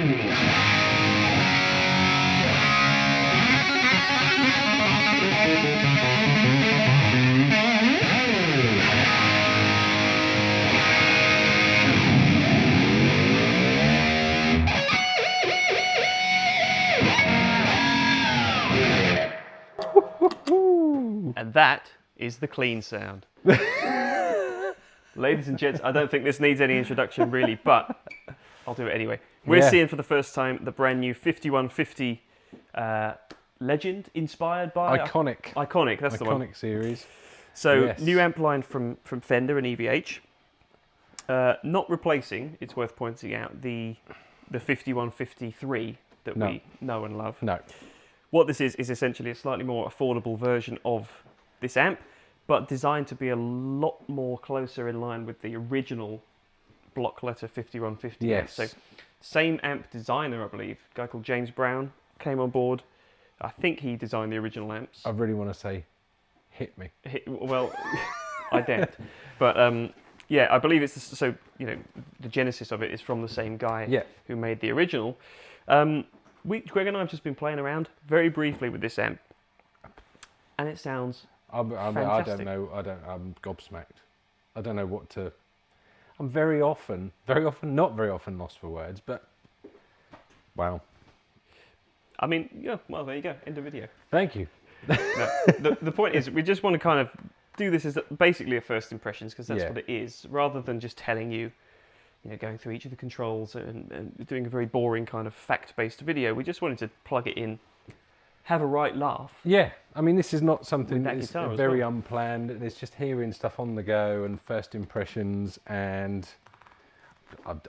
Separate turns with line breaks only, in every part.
And that is the clean sound. Ladies and gents, I don't think this needs any introduction really, but I'll do it anyway. We're seeing for the first time the brand new 5150 Legend, inspired by... Iconic, that's the one.
Iconic series.
So, new amp line from Fender and EVH. Not replacing, it's worth pointing out, the 5153 that we know and love.
No.
What this is essentially a slightly more affordable version of this amp, but designed to be a lot more closer in line with the original block letter 5150.
Yes.
So, same amp designer, I believe, a guy called James Brown, came on board. I think he designed the original amps.
I really want to say, hit me.
Well, I doubt. But yeah, I believe it's so. You know, the genesis of it is from the same guy who made the original. Greg and I have just been playing around very briefly with this amp, and it sounds fantastic. I'm gobsmacked. I don't know what to. I'm very often, not very often lost for words, but wow. I mean, yeah. Well, there you go. End of video.
Thank you.
No, the point is, we just want to kind of do this as basically a first impressions, because that's what it is, rather than just telling you, going through each of the controls and doing a very boring kind of fact-based video. We just wanted to plug it in, have a right laugh.
Yeah, I mean, this is not something that's very unplanned. It's just hearing stuff on the go and first impressions, and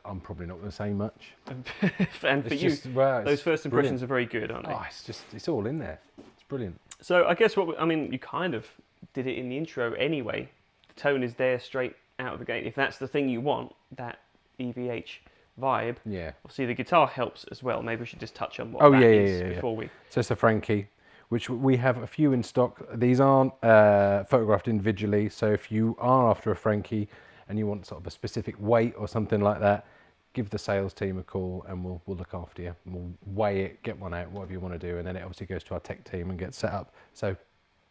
I'm probably not going to say much.
And for you, those first impressions are very good, aren't they?
Oh, it's all in there. It's brilliant.
So I guess you kind of did it in the intro anyway. The tone is there straight out of the gate. If that's the thing you want, that EVH vibe. Yeah. Obviously, the guitar helps as well. Maybe we should just touch on what that is before we.
So it's a Frankie, which we have a few in stock. These aren't photographed individually. So if you are after a Frankie and you want sort of a specific weight or something like that, give the sales team a call and we'll look after you. And we'll weigh it, get one out, whatever you want to do, and then it obviously goes to our tech team and gets set up. So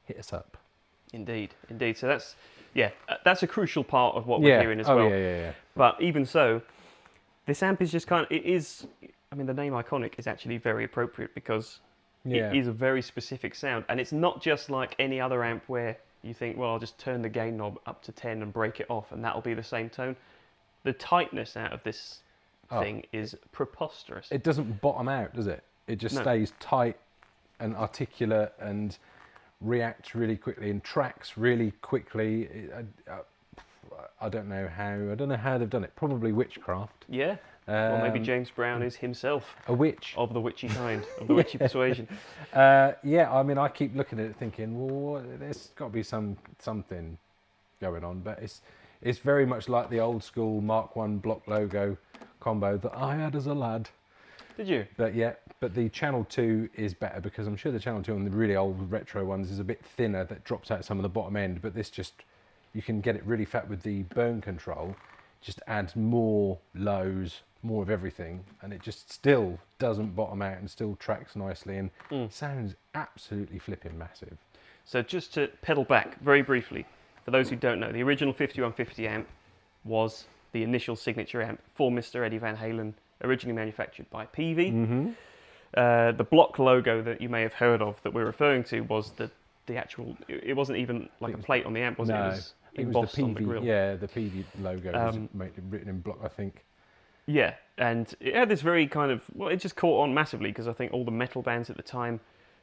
hit us up.
Indeed. So that's a crucial part of what we're hearing as well.
Yeah.
But even so, this amp is just the name Iconic is actually very appropriate, because it is a very specific sound, and it's not just like any other amp where you think, well, I'll just turn the gain knob up to 10 and break it off and that'll be the same tone. The tightness out of this thing is preposterous.
It doesn't bottom out, does it? It just stays tight and articulate and reacts really quickly and tracks really quickly. I don't know how they've done it. Probably witchcraft.
Yeah. Or maybe James Brown is himself
a witch
of the witchy kind, of the witchy persuasion.
I mean, I keep looking at it thinking, well, there's got to be something going on, but it's very much like the old school Mark I block logo combo that I had as a lad.
Did you?
But the Channel 2 is better, because I'm sure the Channel 2 on the really old retro ones is a bit thinner, that drops out some of the bottom end, but this just, you can get it really fat with the burn control, just adds more lows, more of everything, and it just still doesn't bottom out and still tracks nicely and sounds absolutely flipping massive.
So just to pedal back very briefly, for those who don't know, the original 5150 amp was the initial signature amp for Mr. Eddie Van Halen, originally manufactured by PV.
Mm-hmm.
The block logo that you may have heard of that we're referring to was the actual, it wasn't even like a plate on the amp, was it? It was embossed on the grill.
Yeah, the PV logo was written in block, I think.
Yeah, and it had this very kind of, it just caught on massively, because I think all the metal bands at the time,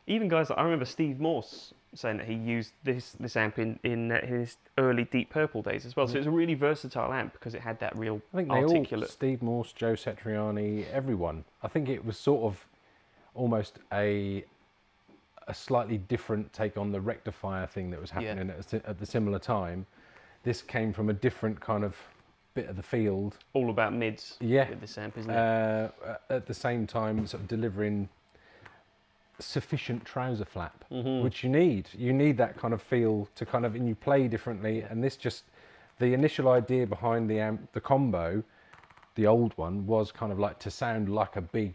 even guys like, I remember Steve Morse saying that he used this amp in his early Deep Purple days as well. So it was a really versatile amp, because it had that real articulate...
Steve Morse, Joe Satriani, everyone. I think it was sort of almost a slightly different take on the rectifier thing that was happening at the similar time. This came from a different kind of bit of the field.
All about mids with this amp, isn't it?
At the same time, sort of delivering sufficient trouser flap, which you need. You need that kind of feel to kind of, and you play differently. And this just, the initial idea behind the amp, the combo, the old one was kind of like to sound like a big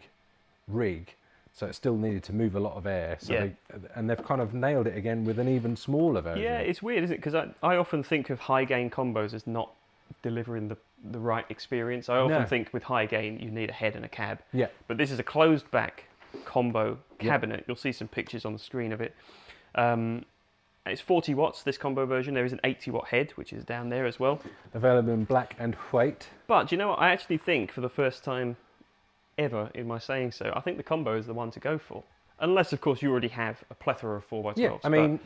rig, so it still needed to move a lot of air. So they've kind of nailed it again with an even smaller version.
Yeah, it's weird, isn't it? Because I often think of high gain combos as not delivering the right experience. I often think with high gain you need a head and a cab.
Yeah.
But this is a closed back combo cabinet. You'll see some pictures on the screen of it. It's 40 watts, this combo version. There is an 80 watt head, which is down there as well.
Available in black and white.
But do you know what? I actually think for the first time ever in my saying so, I think the combo is the one to go for. Unless, of course, you already have a plethora of 4x12s.
Yeah, I mean,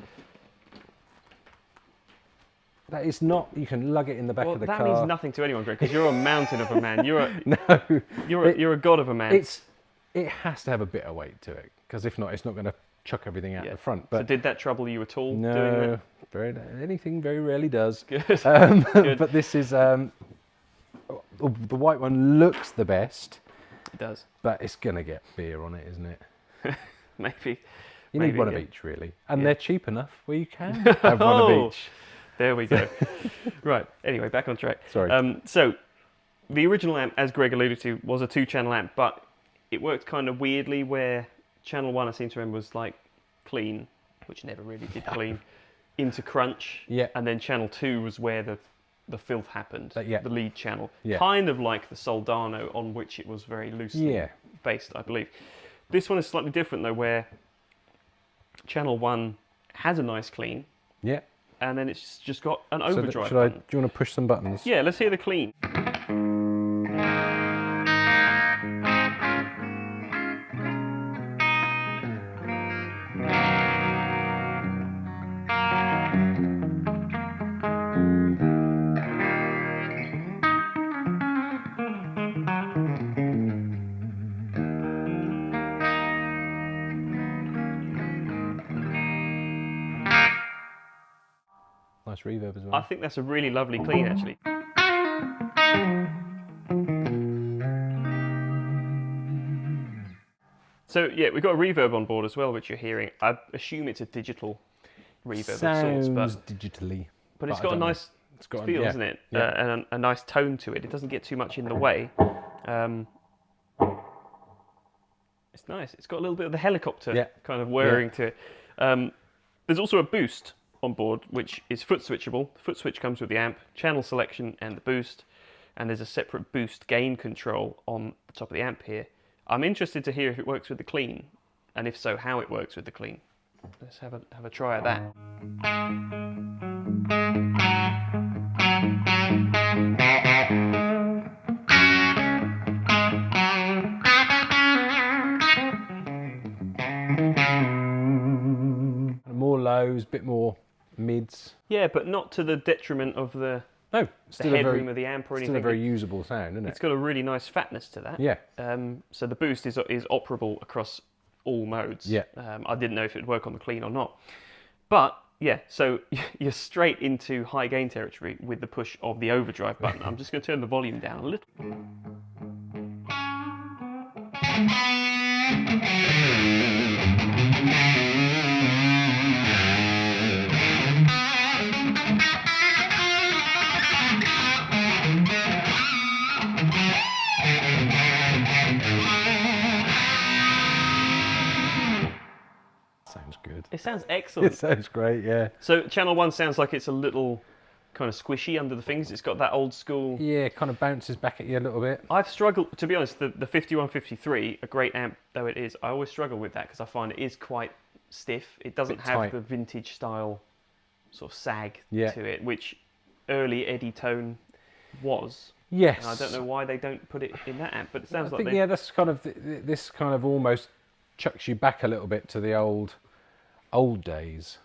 that is not, you can lug it in the back of the car.
That means nothing to anyone, Greg, because you're a mountain of a man. You're a god of a man.
It has to have a bit of weight to it, because if not, it's not going to chuck everything out the front. But
so did that trouble you at all?
No,
doing that?
Anything very rarely does.
Good.
Good. But this is the white one looks the best.
It does.
But it's gonna get beer on it, isn't it?
Maybe.
You need one of each, really, and they're cheap enough where you can have one of each.
There we go. Right. Anyway, back on track.
Sorry.
So the original amp, as Greg alluded to, was a 2-channel amp, but it worked kind of weirdly where channel 1, I seem to remember, was like clean, which never really did clean, into crunch.
Yeah.
And then channel 2 was where the filth happened, the lead channel.
Yeah.
Kind of like the Soldano, on which it was very loosely based, I believe. This one is slightly different though, where channel 1 has a nice clean.
Yeah.
And then it's just got an overdrive button.
Do you want to push some buttons?
Yeah, let's hear the clean.
Nice reverb as well.
I think that's a really lovely clean, actually. So yeah, we've got a reverb on board as well, which you're hearing. I assume it's a digital reverb of sorts, but
digitally.
But it's got a nice feel, isn't it?
Yeah.
And a nice tone to it. It doesn't get too much in the way. It's nice. It's got a little bit of the helicopter kind of whirring to it. There's also a boost on board, which is foot switchable. The foot switch comes with the amp, channel selection and the boost, and there's a separate boost gain control on the top of the amp here. I'm interested to hear if it works with the clean, and if so, how it works with the clean. Let's have a try at that.
More lows, bit more mids.
Yeah, but not to the detriment of the headroom of the amp or anything.
Still a very usable sound, isn't it?
It's got a really nice fatness to that.
Yeah.
So the boost is operable across all modes.
Yeah.
I didn't know if it would work on the clean or not. But yeah, so you're straight into high gain territory with the push of the overdrive button. I'm just going to turn the volume down a little.
Sounds good.
It sounds excellent.
It sounds great, yeah.
So channel 1 sounds like it's a little kind of squishy under the fingers. It's got that old school...
Yeah, it kind of bounces back at you a little bit.
I've struggled, to be honest, the 5153, a great amp though it is, I always struggle with that because I find it is quite stiff. It doesn't have the vintage style sort of sag to it, which early Eddie Tone was.
Yes.
And I don't know why they don't put it in that amp, but it sounds like
yeah, that's kind of this kind of almost chucks you back a little bit to the old days.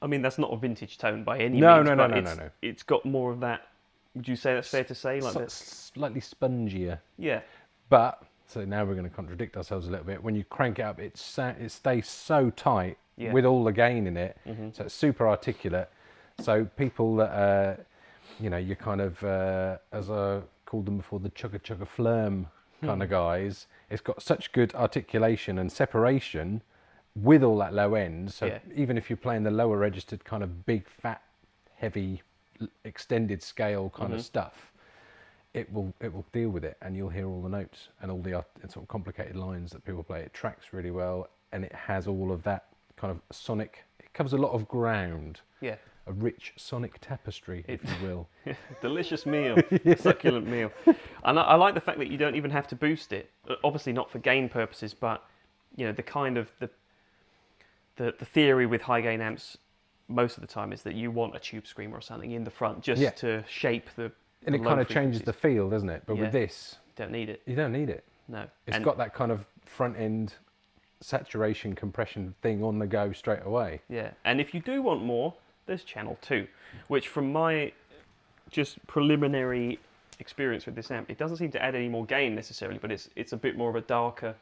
I mean, that's not a vintage tone by any means.
No.
It's got more of that. Would you say that's fair to say? Like
slightly spongier.
Yeah.
But so now we're going to contradict ourselves a little bit. When you crank it up, it stays so tight with all the gain in it. Mm-hmm. So it's super articulate. So people that you kind of as I called them before, the chugga flirm kind of guys. It's got such good articulation and separation with all that low end. So even if you're playing the lower registered kind of big, fat, heavy, extended scale kind of stuff, it will deal with it, and you'll hear all the notes and all the sort of complicated lines that people play. It tracks really well, and it has all of that kind of sonic. It covers a lot of ground.
Yeah.
A rich sonic tapestry, if you will.
Delicious meal, succulent meal. And I like the fact that you don't even have to boost it. Obviously not for gain purposes, but you know, the kind of the theory with high gain amps most of the time is that you want a tube screamer or something in the front just to shape the.
And it kind of changes the feel, doesn't it? But with this,
don't need it.
You don't need it.
No.
It's got that kind of front end saturation compression thing on the go straight away.
Yeah, and if you do want more, there's channel 2, which from my just preliminary experience with this amp, it doesn't seem to add any more gain necessarily, but it's a bit more of a darker,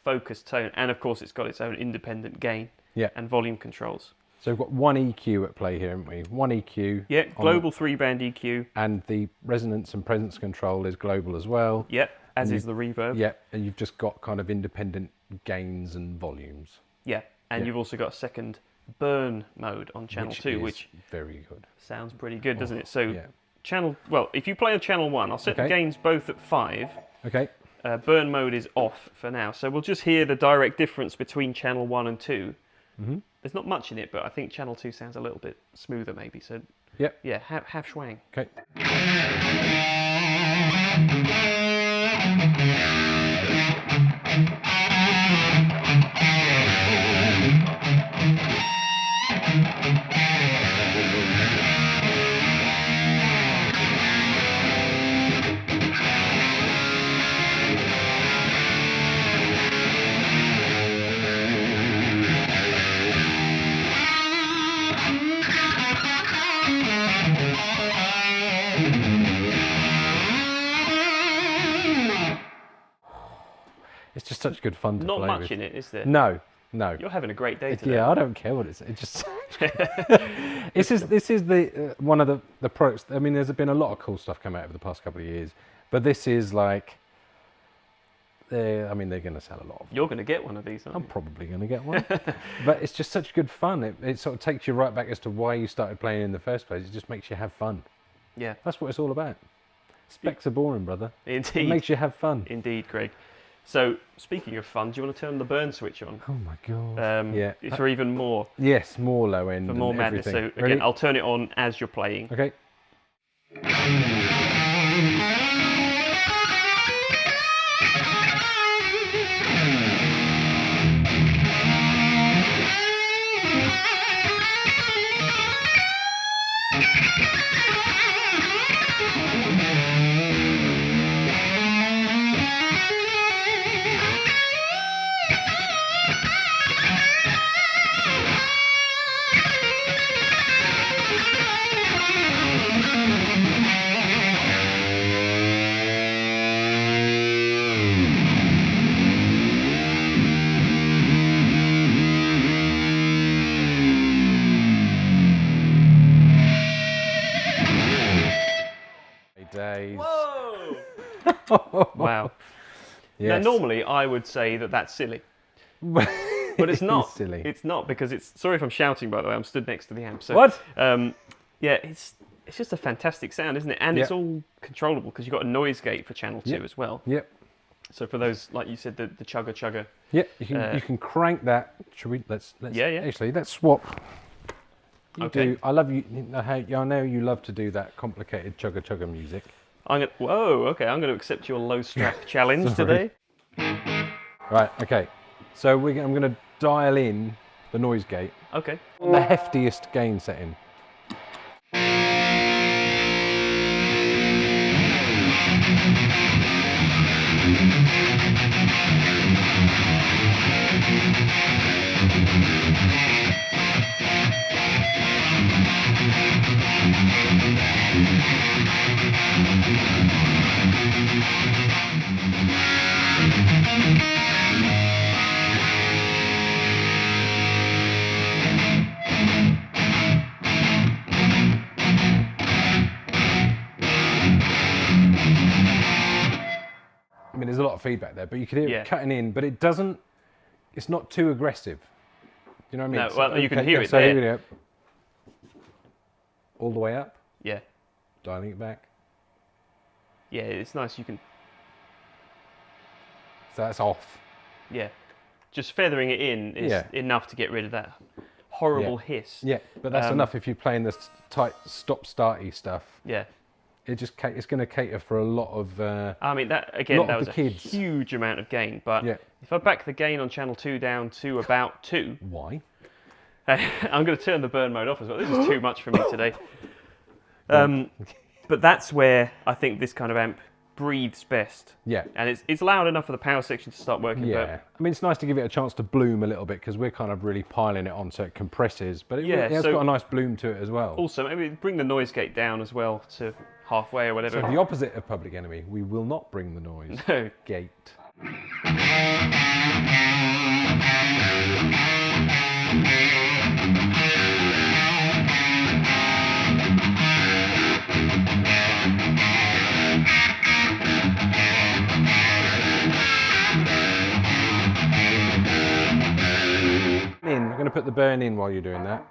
focused tone, and of course it's got its own independent gain and volume controls.
So we've got one EQ at play here, haven't we? One EQ.
Yeah, global 3-band EQ.
And the resonance and presence control is global as well.
Yep, as is the reverb.
Yeah, and you've just got kind of independent gains and volumes.
Yeah, and you've also got a second burn mode on channel 2, which
very good.
Sounds pretty good, doesn't it? So if you play a channel 1, I'll set the gains both at 5.
Okay.
Burn mode is off for now, so we'll just hear the direct difference between channel 1 and 2.
Mm-hmm.
There's not much in it, but I think channel 2 sounds a little bit smoother maybe. So yeah, have schwang.
Okay. It's just such good fun to play with.
Not much in it, is there?
No.
You're having a great day today.
Yeah, I don't care what it's. It just. This is the one of the products. I mean, there's been a lot of cool stuff come out over the past couple of years, but this is like. They're going to sell a lot of them.
You're going to get one of these, aren't you?
I'm probably going to get one. But it's just such good fun. It sort of takes you right back as to why you started playing in the first place. It just makes you have fun.
Yeah.
That's what it's all about. Specs are boring, brother.
Indeed.
It makes you have fun.
Indeed, Greg. So, speaking of fun, do you want to turn the burn switch on?
Oh my God. Yeah.
For even more.
Yes, more low end.
For more madness.
Everything.
So, again, I'll turn it on as you're playing.
Okay. Days.
Whoa! Wow.
Yes.
Now, normally I would say that that's silly. But it's not.
It's silly.
It's not, because it's... Sorry if I'm shouting, by the way. I'm stood next to the amp. So,
what?
Yeah, it's just a fantastic sound, isn't it? And it's all controllable, because you've got a noise gate for channel 2 as well.
Yep.
So for those, like you said, the chugger.
Yep. You can crank that. Should we? Let's.
Yeah.
Actually, let's swap.
Okay.
I love you. I know you love to do that complicated chugger music.
Whoa. Okay. I'm going to accept your low strap challenge today.
Right. Okay. So I'm going to dial in the noise gate.
Okay.
On the heftiest gain setting. I mean, there's a lot of feedback there, but you can hear it cutting in, but it's not too aggressive. You know what I mean?
No, well, you can hear it
so
there.
Here we go. All the way up.
Yeah.
Dialing it back.
yeah, it's nice. You can,
So that's off.
yeah, just feathering it in is enough to get rid of that horrible hiss.
Yeah, but that's enough if you're playing this tight stop-starty stuff.
Yeah.
It's going to cater for a lot of.
I mean, that again, that was a
kids.
huge amount of gain. But if I back the gain on channel 2 down to about 2,
why?
I'm going to turn the burn mode off as well. This is too much for me today. But that's where I think this kind of amp breathes best. Yeah. And it's loud enough for the power section to start working.
Yeah.
But
I mean, it's nice to give it a chance to bloom a little bit because we're kind of really piling it on so it compresses. But it has got a nice bloom to it as well.
Also, maybe bring the noise gate down as well to halfway or whatever.
So the opposite of Public Enemy, we will not bring the noise gate. I'm going to put the burn in while you're doing that.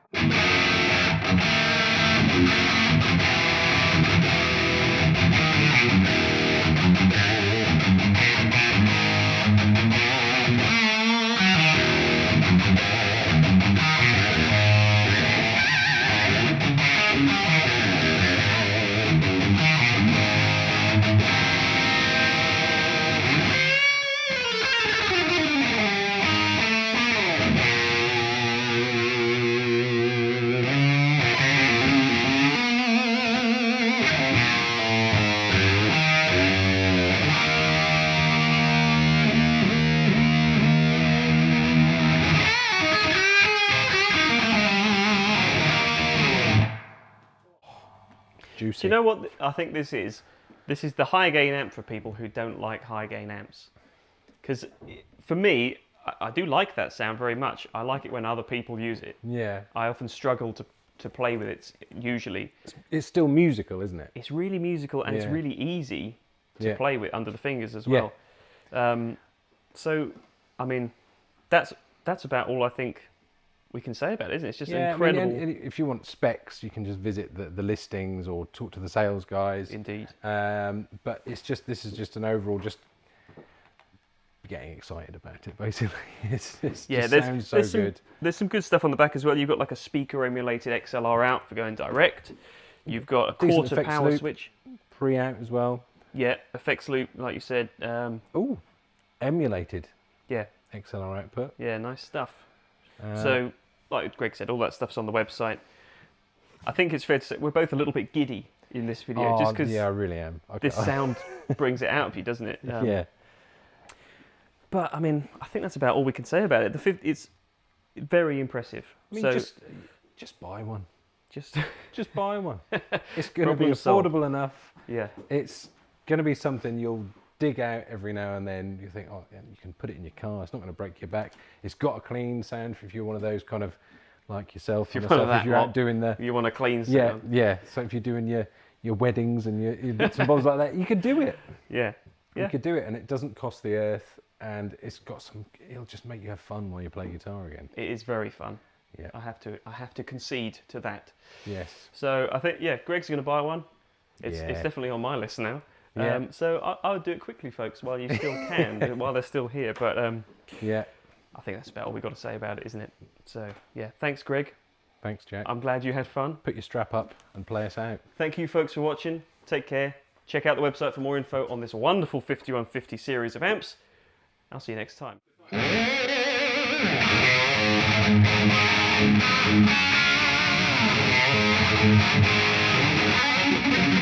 Juicy.
Do you know what I think this is? This is the high gain amp for people who don't like high gain amps. Because for me, I do like that sound very much. I like it when other people use it.
Yeah.
I often struggle to play with it usually.
It's still musical, isn't it?
It's really musical and it's really easy to play with under the fingers as well. So, I mean, that's about all I think we can say about it, isn't it? It's just incredible.
I mean, if you want specs, you can just visit the listings or talk to the sales guys.
Indeed.
But this is just an overall just getting excited about it. Basically, it sounds so good.
There's some good stuff on the back as well. You've got like a speaker emulated XLR out for going direct. You've got a quarter power switch.
Pre-out as well.
Yeah, effects loop, like you said.
Oh, emulated.
Yeah.
XLR output.
Yeah, nice stuff. So, like Greg said, all that stuff's on the website. I think it's fair to say we're both a little bit giddy in this video, just because
I really am.
This sound brings it out of you, doesn't it?
Yeah.
But I mean, I think that's about all we can say about it. It's very impressive.
I mean, just buy one.
Just
buy one. It's going to be affordable enough.
Yeah.
It's going to be something you'll dig out every now and then. You think, oh, yeah, you can put it in your car. It's not going to break your back. It's got a clean sound if you're one of those kind of like yourself. If you're out doing
you want a clean sound.
Yeah. So if you're doing your weddings and your bits and bobs like that, you could do it.
Yeah.
You could do it, and it doesn't cost the earth, and it'll just make you have fun while you play guitar again.
It is very fun.
Yeah.
I have to concede to that.
Yes.
So I think Greg's going to buy one. It's definitely on my list now. Yeah. So I'll do it quickly, folks, while you still can, while they're still here. But
yeah,
I think that's about all we've got to say about it, isn't it? So yeah, thanks, Greg.
Thanks, Jack.
I'm glad you had fun.
Put your strap up and play us out.
Thank you, folks, for watching. Take care. Check out the website for more info on this wonderful 5150 series of amps. I'll see you next time. Goodbye.